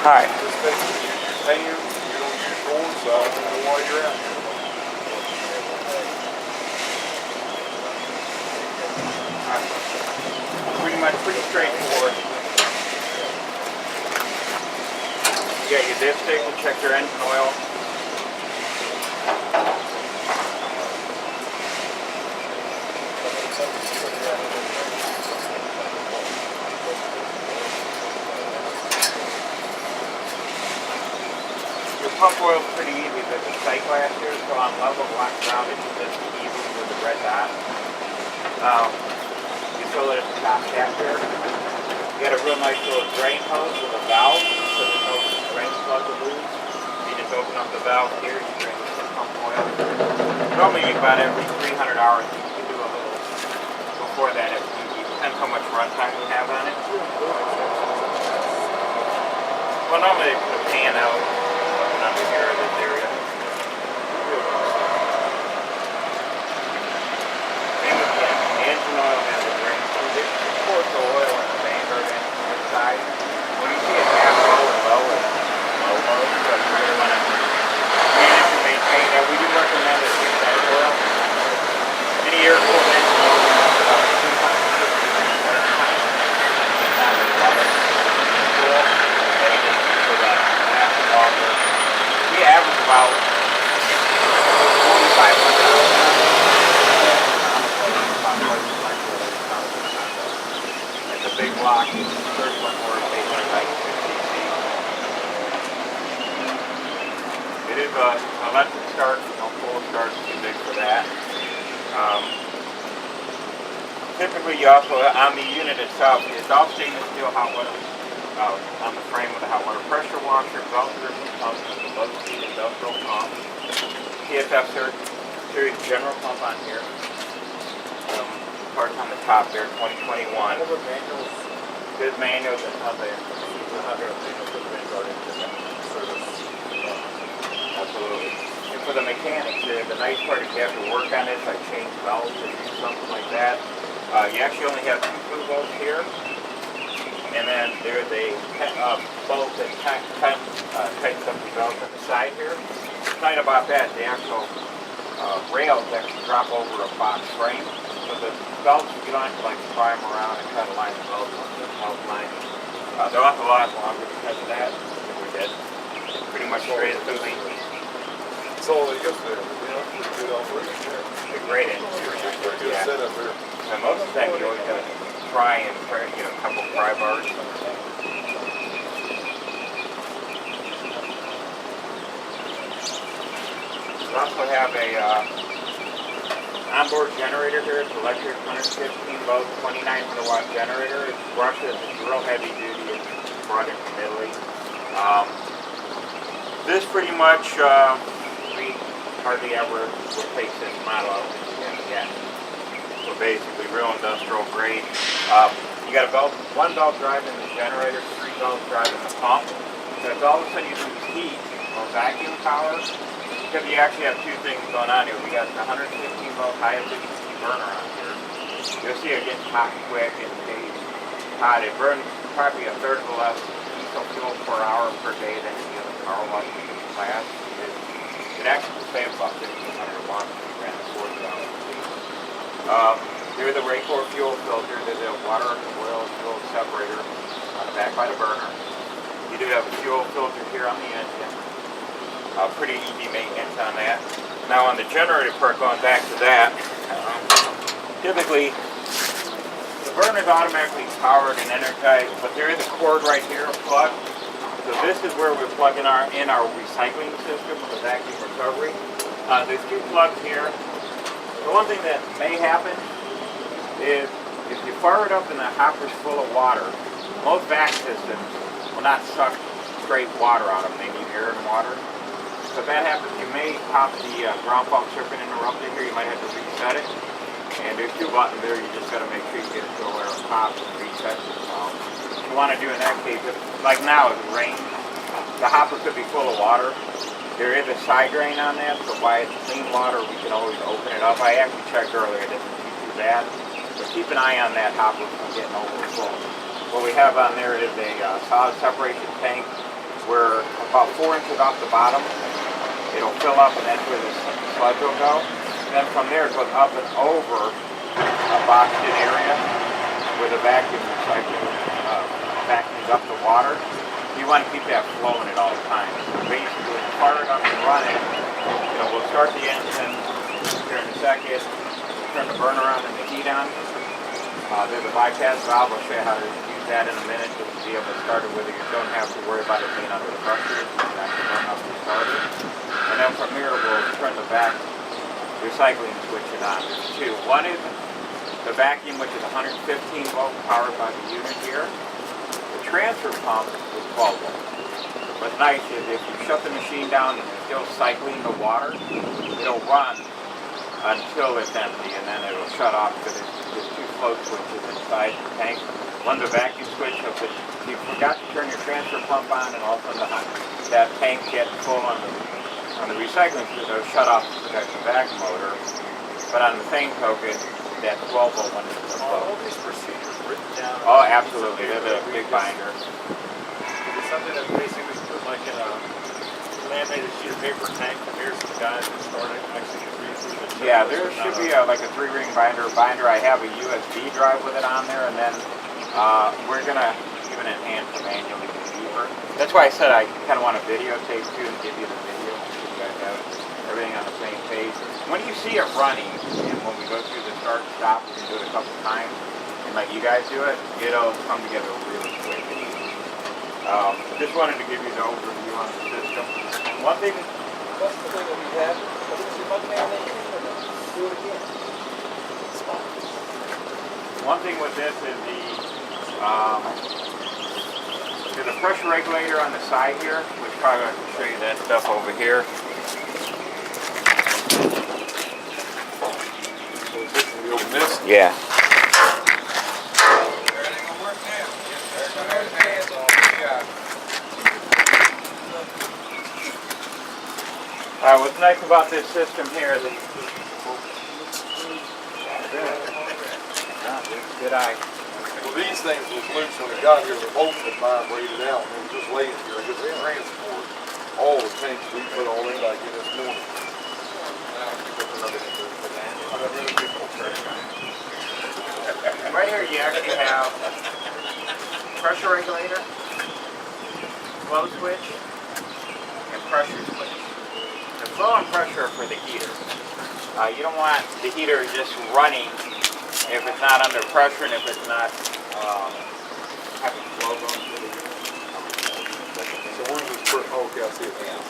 Hi. Just basically you pay you don't use yours, so I don't know why you're out here. Pretty straightforward. You got your dipstick to check your engine oil. Your pump oil is pretty easy. There's a sight glass here, so on level black ground it's just easy with the red dot. You fill it at the top cap here. You got a real nice little drain hose with a valve, so there's no drain plug to lose. You just open up the valve here, you drain the pump oil. Normally about every 300 hours you can do a little before that. It depends how much runtime we have on it. Well, normally they put a pan out under here in this area. The engine oil has a drain through this. Of course, the oil and the banker inside. When you see it half low and low, it's low, so you really want to manage and maintain that. We do recommend it with that oil. Any air-cooled engine oil is about 250 grams at a time. Not really a lot of cool. And it just for that last longer. We average about 4,500 hours. It's a big block, 31 horse, 896 cc. It is an electric start, no full start, too big for that. Typically, you also, on the unit itself, it's all stainless steel hot water on the frame with a hot water pressure washer, belt pump, low-speed industrial pump, PSI series general pump on here. Parts on the top there, 2021. Good manuals and how they absolutely. And for the mechanics, the nice part is you have to work on this, like change belts or do something like that. You actually only have 2 blue bolts here. And then there's a bolt that tightens up the belt on the side here. What's nice about that, the actual rails actually drop over a box frame. So the belts, you don't have to like pry them around and try to line the belts on the belt line. They're off a lot longer because of that. We're dead. Pretty much straight through the. That's all they got there. You know, pretty good operation there. The great interior. Pretty good setup here. And most of the time you always have to try and a couple pry bars. We also have a onboard generator here. It's electric, 115 volt, 2900 watt generator. It's brushless. It's real heavy duty. It's brought in from Italy. This pretty much we hardly ever replace this model out again. So basically, real industrial grade. You got one belt driving the generator, 3 belts driving the pump. So if all of a sudden you lose heat or vacuum power, because you actually have 2 things going on here. We got the 115 volt high efficiency burner on here. You'll see it gets hot quick and stays hot. It burns probably 1/3 of the less diesel fuel per hour per day than any other car wash in the class. It actually saves about 1,500 watts if you ran the 40,000. There's the Raycor fuel filter. There's a water and oil fuel separator back by the burner. You do have a fuel filter here on the engine. Pretty easy maintenance on that. Now on the generator part, going back to that, typically the burner is automatically powered and energized, but there is a cord right here, a plug. So this is where we're plugging in our recycling system with the vacuum recovery. There's 2 plugs here. The one thing that may happen is if you fire it up and the hopper's full of water, most vac systems will not suck straight water out of them. They need air and water. So if that happens, you may pop the ground fault circuit interrupter here. You might have to reset it. And there's 2 buttons there. You just got to make sure you get it to where it pops and resets it. What you want to do in that case, like now, it rains. The hopper could be full of water. There is a side drain on that, so while it's clean water, we can always open it up. I actually checked earlier. It doesn't seem too bad. But keep an eye on that hopper from getting overfull. What we have on there is a solid separation tank. where about 4 inches off the bottom, it'll fill up, and that's where the sludge will go. And then from there, it goes up and over a boxed-in area where the vacuum recycling vacuums up the water. You want to keep that flowing at all times. So basically, fire it up and run it. We'll start the engine here in a second. Turn the burner on and the heat on. There's a bypass valve. I'll show you how to use that in a minute just to be able to start it with it. You don't have to worry about it being under the pressure. You can actually run up and start it. And then from here, we'll turn the back recycling switch it on. There's two. One is the vacuum, which is 115 volt powered by the unit here. The transfer pump is 12 volt. What's nice is if you shut the machine down and it's still cycling the water, it'll run until it's empty, and then it'll shut off because there's two float switches inside the tank. One's a vacuum switch, so if you forgot to turn your transfer pump on and all of a sudden that tank gets full on the recycling switch, it'll shut off to protect the back motor. But on the same token, that 12 volt one is the float. All these procedures written down. Oh, absolutely. They're a big binder. Is it something that basically put like in a laminated sheet of paper tank, and here's the guys that started actually read through the Yeah, there should be like a 3-ring binder. I have a USB drive with it on there, and then we're gonna even enhance the manual even deeper. That's why I said I kind of want a videotape too and give you the video so you guys have everything on the same page. When you see it running, and when we go through the start and stop, we can do it a couple times, and like you guys do it, it'll come together really quick. Just wanted to give you the overview on the system. One thing. What's the thing that we have? Is it much down there? Do it again. One thing with this is there's a pressure regulator on the side here, which probably I can show you that stuff over here. So is this the old mist? Yeah. What's nice about this system here is good eye. Well, these things was loose when it got here. The bolt had vibrated out, and it was just laying here. Because they transport all the tanks we put all in like in this morning. Right here you actually have pressure regulator, flow switch, and pressure switch. The flow and pressure are for the heater. You don't want the heater just running if it's not under pressure and if it's not having flow going through the unit. So where's this first? Oh, okay, I see it now.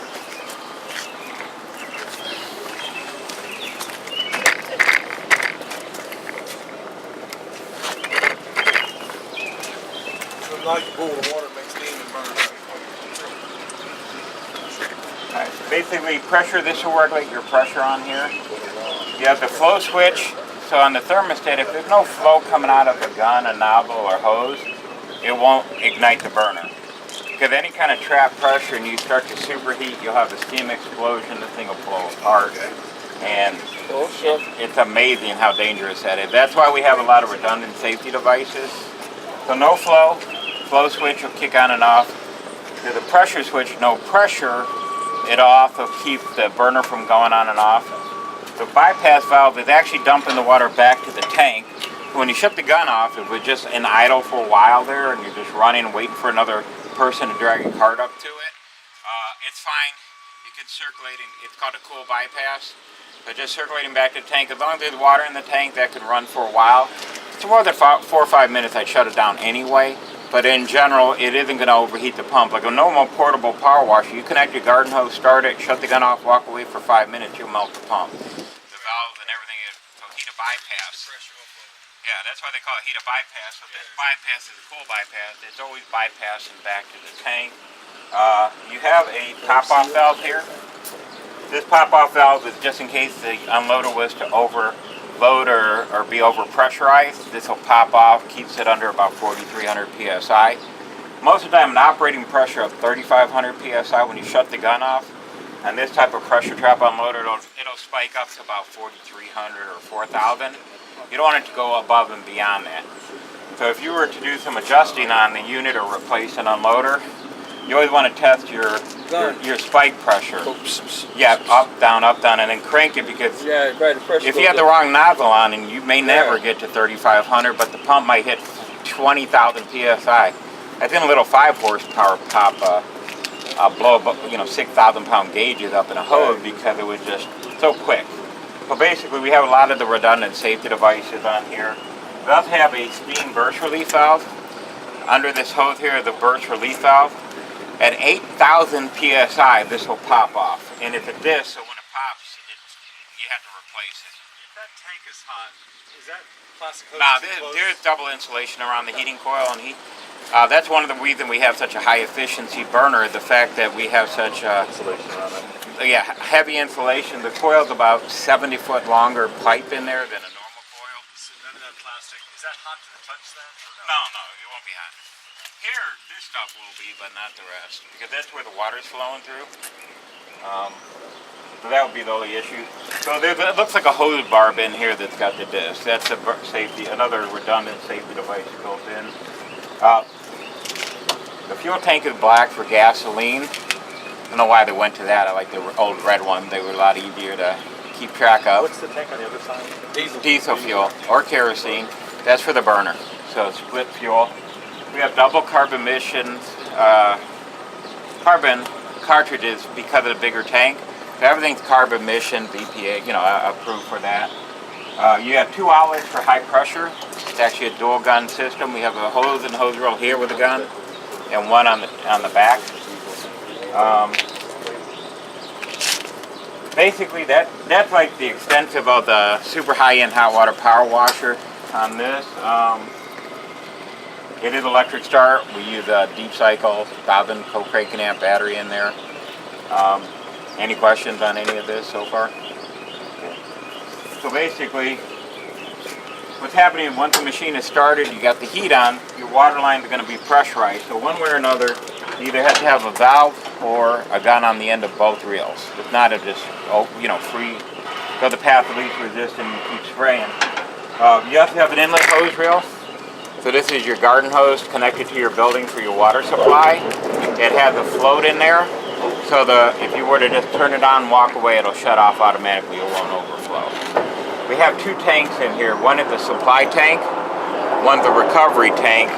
Like you boil the water, makes steam and burn. Alright, so basically pressure, this will regulate your pressure on here. You have the flow switch. So on the thermostat, if there's no flow coming out of the gun, a nozzle, or hose, it won't ignite the burner. Because any kind of trap pressure and you start to superheat, you'll have a steam explosion, the thing will blow apart. And it's amazing how dangerous that is. That's why we have a lot of redundant safety devices. So no flow switch will kick on and off. To the pressure switch, no pressure, it'll also keep the burner from going on and off. The bypass valve is actually dumping the water back to the tank. When you shut the gun off, it was just in idle for a while there, and you're just running and waiting for another person to drag a cart up to it. It's fine. You can circulate, it's called a cool bypass. So just circulating back to the tank. As long as there's water in the tank, that can run for a while. It's more than 4 or 5 minutes, I'd shut it down anyway. But in general, it isn't going to overheat the pump. Like a normal portable power washer, you connect your garden hose, start it, shut the gun off, walk away for 5 minutes, you'll melt the pump. The valves and everything is heat a bypass. Yeah, that's why they call it heat a bypass. So this bypass is a cool bypass. It's always bypassing back to the tank. You have a pop-off valve here. This pop-off valve is just in case the unloader was to overload or be overpressurized. This will pop off, keeps it under about 4,300 PSI. Most of the time, an operating pressure of 3,500 PSI when you shut the gun off. And this type of pressure trap unloader, it'll spike up to about 4,300 or 4,000. You don't want it to go above and beyond that. So if you were to do some adjusting on the unit or replace an unloader, you always want to test your spike pressure. Yeah, up, down, and then crank it because Yeah, right. The pressure. if you have the wrong nozzle on, and you may never get to 3,500, but the pump might hit 20,000 PSI. I think a little 5 horsepower pop blow, 6,000 pound gauges up in a hose because it was just so quick. So basically, we have a lot of the redundant safety devices on here. We also have a steam burst relief valve. Under this hose here, the burst relief valve. At 8,000 PSI, this will pop off. And it's a disc, so when it pops, you have to replace it. If that tank is hot, is that plastic hose? Now, there's double insulation around the heating coil and heat. That's one of the reasons we have such a high efficiency burner, the fact that we have such Insulation around it. heavy insulation. The coil's about 70-foot longer pipe in there than a normal coil. So none of that plastic. Is that hot to the touch then? No, it won't be hot. Here, this stuff will be, but not the rest, because that's where the water's flowing through. So that would be the only issue. So it looks like a hose barb in here that's got the disc. That's a another redundant safety device built in. The fuel tank is black for gasoline. I don't know why they went to that. I like the old red one. They were a lot easier to keep track of. What's the tank on the other side? Diesel fuel or kerosene. That's for the burner. So split fuel. We have double carbon emissions, carbon cartridges because of the bigger tank. So everything's carbon emissions, EPA, approved for that. You have 2 outlets for high pressure. It's actually a dual gun system. We have a hose and hose reel here with a gun, and one on the back. Basically, that's like the extensive of the super high-end hot water power washer on this. It is electric start. We use a deep cycle 1,000 co-cranking amp battery in there. Any questions on any of this so far? Okay. So basically, what's happening once the machine is started, you got the heat on, your water lines are going to be pressurized. So one way or another, you either have to have a valve or a gun on the end of both reels. It's not a just free, go the path of least resistance and keep spraying. You also have an inlet hose reel. So this is your garden hose connected to your building for your water supply. It has a float in there, so if you were to just turn it on and walk away, it'll shut off automatically, it won't overflow. We have 2 tanks in here. One is the supply tank, one's the recovery tank,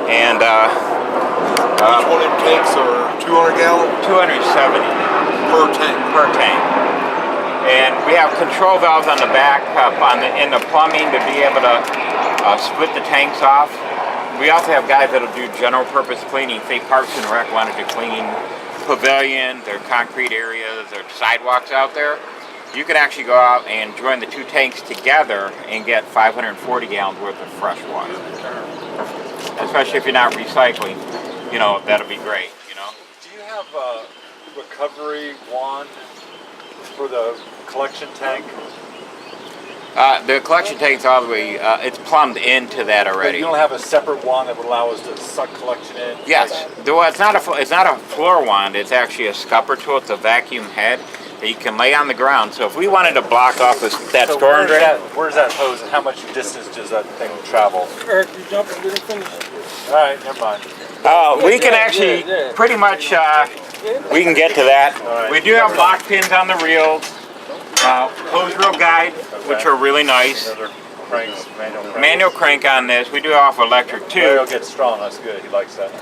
and Each one of them tanks are 200 gallon? 270 Per tank. per tank. And we have control valves on the back in the plumbing to be able to split the tanks off. We also have guys that'll do general purpose cleaning. Say Parks and Rec wanted to clean pavilions, their concrete areas, their sidewalks out there. You can actually go out and join the 2 tanks together and get 540 gallons worth of fresh water. Especially if you're not recycling, that'll be great, Do you have a recovery wand for the collection tank? The collection tank's all the way, it's plumbed into that But already. you don't have a separate wand that would allow us to suck collection in? Yes, well, it's not a floor wand, it's actually a scupper tool, it's a vacuum head that you can lay on the ground. So if we wanted to block off that So storm drain. where's that hose and how much distance does that thing travel? Eric, you jump and didn't finish. Alright, never mind. We can actually pretty much, we can get to that. Alright. We do have lock pins on the reels, hose reel guide, which are really nice. Another cranks, manual cranks. Manual crank on this. We do offer electric too. It'll get strong, that's good, he likes that.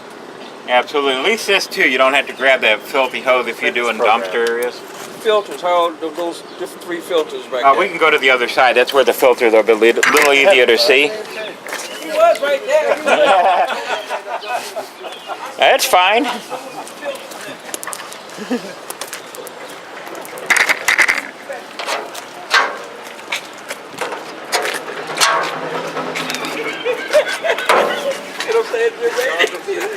Absolutely. At least this too. You don't have to grab that filthy hose if you're doing dumpster areas. Filters, how those different 3 filters right there. We can go to the other side. That's where the filters are a little easier to see. He was right there. That's fine. You know what I'm saying? You're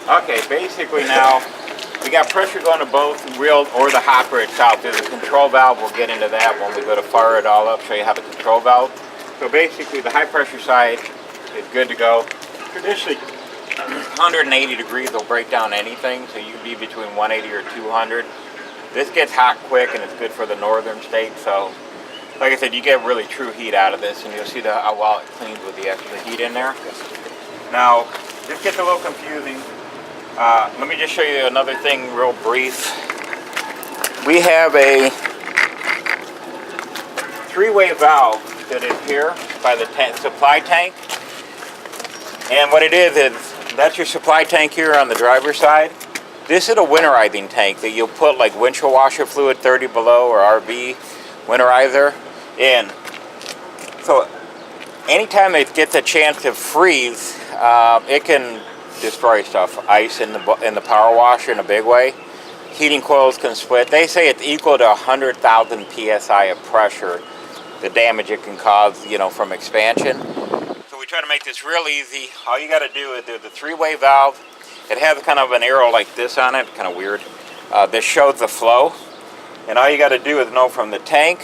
Okay, basically now we got pressure going to both reel or the hopper itself. There's a control valve. We'll get into that when we go to fire it all up, show you how the control valve. So basically the high pressure side is good to go. Traditionally 180 degrees will break down anything, so you can be between 180 or 200. This gets hot quick and it's good for the northern states, so like I said, you get really true heat out of this, and you'll see how well it cleans with the extra heat in there. Now, this gets a little confusing. Let me just show you another thing real brief. We have a three-way valve that is here by the supply tank. And what it is that's your supply tank here on the driver's side. This is a winterizing tank that you'll put like windshield washer fluid 30 below or RV winterizer in. So anytime it gets a chance to freeze, it can destroy stuff. Ice in the power washer in a big way. Heating coils can split. They say it's equal to 100,000 PSI of pressure, the damage it can cause, you know, from expansion. So we try to make this real easy. All you got to do is there's a three-way valve. It has kind of an arrow like this on it, kind of weird. This shows the flow. And all you got to do is know from the tank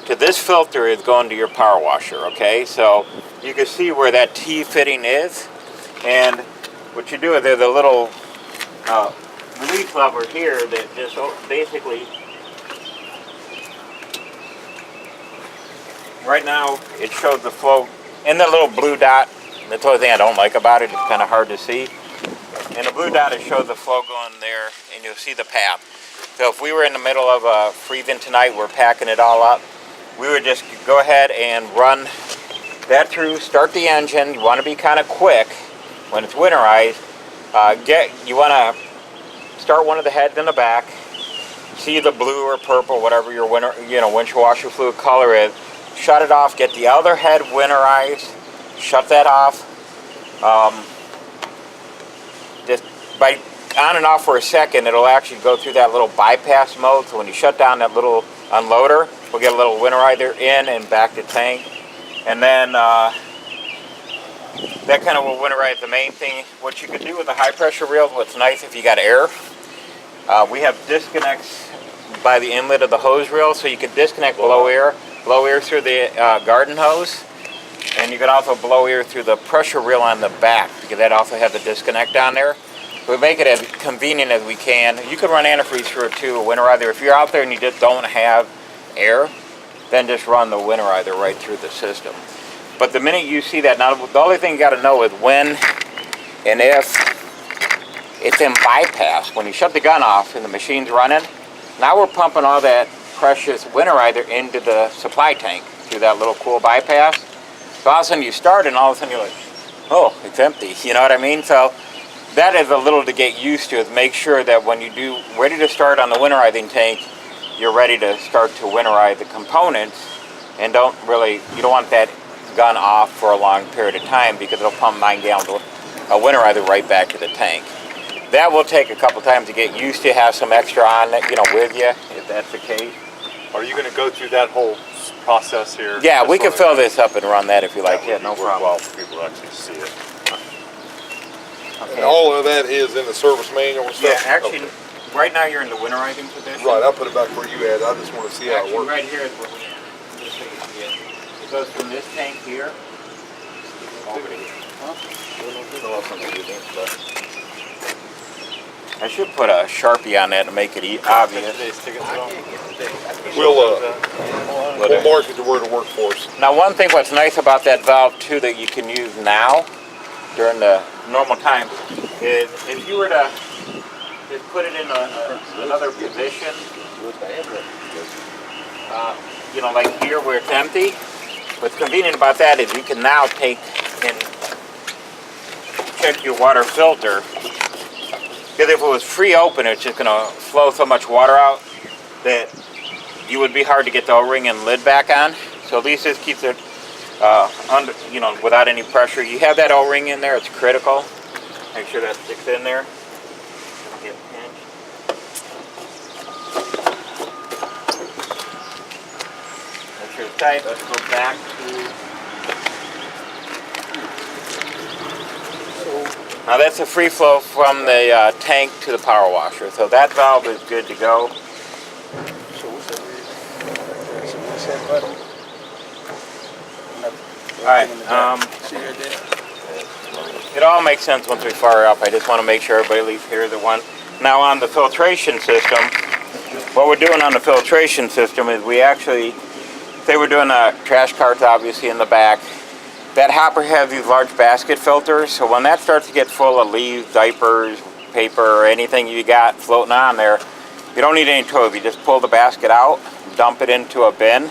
to this filter is going to your power washer, okay? So you can see where that T-fitting is. And what you do is there's a little release lever here that just basically, right now it shows the flow in the little blue dot. That's the only thing I don't like about it. It's kind of hard to see. And the blue dot, it shows the flow going there, and you'll see the path. So if we were in the middle of freezing tonight, we're packing it all up, we would just go ahead and run that through, start the engine. You want to be kind of quick when it's winterized. You want to start one of the heads in the back, see the blue or purple, whatever your windshield washer fluid color is, shut it off, get the other head winterized, shut that off. Just by on and off for a second, it'll actually go through that little bypass mode. So when you shut down that little unloader, we'll get a little winterizer in and back to tank. And then that kind of will winterize the main thing. What you could do with the high pressure reels, what's nice if you got air, we have disconnects by the inlet of the hose reel, so you can disconnect blow air through the garden hose, and you can also blow air through the pressure reel on the back, because that also has a disconnect down there. We make it as convenient as we can. You can run antifreeze through it too, a winterizer. If you're out there and you just don't have air, then just run the winterizer right through the system. But the minute you see that, now the only thing you got to know is when and if it's in bypass. When you shut the gun off and the machine's running, now we're pumping all that precious winterizer into the supply tank through that little cool bypass. So all of a sudden you start and all of a sudden you're like, oh, it's empty. You know what I mean? So that is a little to get used to, is make sure that when you do ready to start on the winterizing tank, you're ready to start to winterize the components, and you don't want that gun off for a long period of time, because it'll pump 9 gallons of winterizer right back to the tank. That will take a couple times to get used to, have some extra on it, with you, if that's the case. Are you going to go through that whole process here? Yeah, we can fill this up and run that if you like. Yeah, no problem. Well, for people to actually see it. Okay. And all of that is in the service manual and stuff? Yeah, actually, right now you're in the winterizing position. Right, I'll put it back where you had. I just want to see how it works. Right here is what we have. Just so you see it. It goes from this tank here over to here. I should put a Sharpie on that to make it obvious. We'll mark it to where to work for us. Now, one thing what's nice about that valve too that you can use now during the normal time is if you were to just put it in another position, like here where it's empty. What's convenient about that is you can now take and check your water filter. Because if it was free open, it's just going to flow so much water out that you would be hard to get the O-ring and lid back on. So at least this keeps it under, without any pressure. You have that O-ring in there; it's critical. Make sure that sticks in there. Don't get pinched. Make sure it's tight. Let's go back to. Now that's a free flow from the tank to the power washer, so that valve is good to go. Alright, it all makes sense once we fire up. I just want to make sure everybody leaves here the one. Now on the filtration system, what we're doing on the filtration system is we actually Say we're doing trash carts obviously in the back. That hopper has these large basket filters, so when that starts to get full of leaves, diapers, paper, or anything you got floating on there, you don't need any tools. You just pull the basket out, dump it into a bin,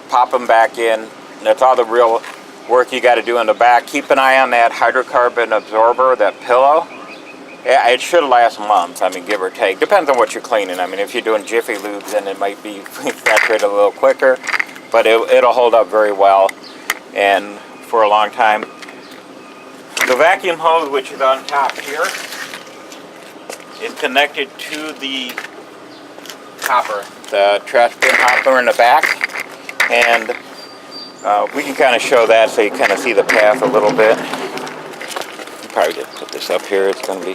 pop them back in. That's all the real work you got to do in the back. Keep an eye on that hydrocarbon absorber, that pillow. Yeah, it should last months, I mean, give or take. Depends on what you're cleaning. I mean, if you're doing Jiffy Lubes, then it might be saturated a little quicker, but it'll hold up very well and for a long time. The vacuum hose, which is on top here, is connected to the hopper, the trash bin hopper in the back, and we can kind of show that so you kind of see the path a little bit. Probably just put this up here, it's going to be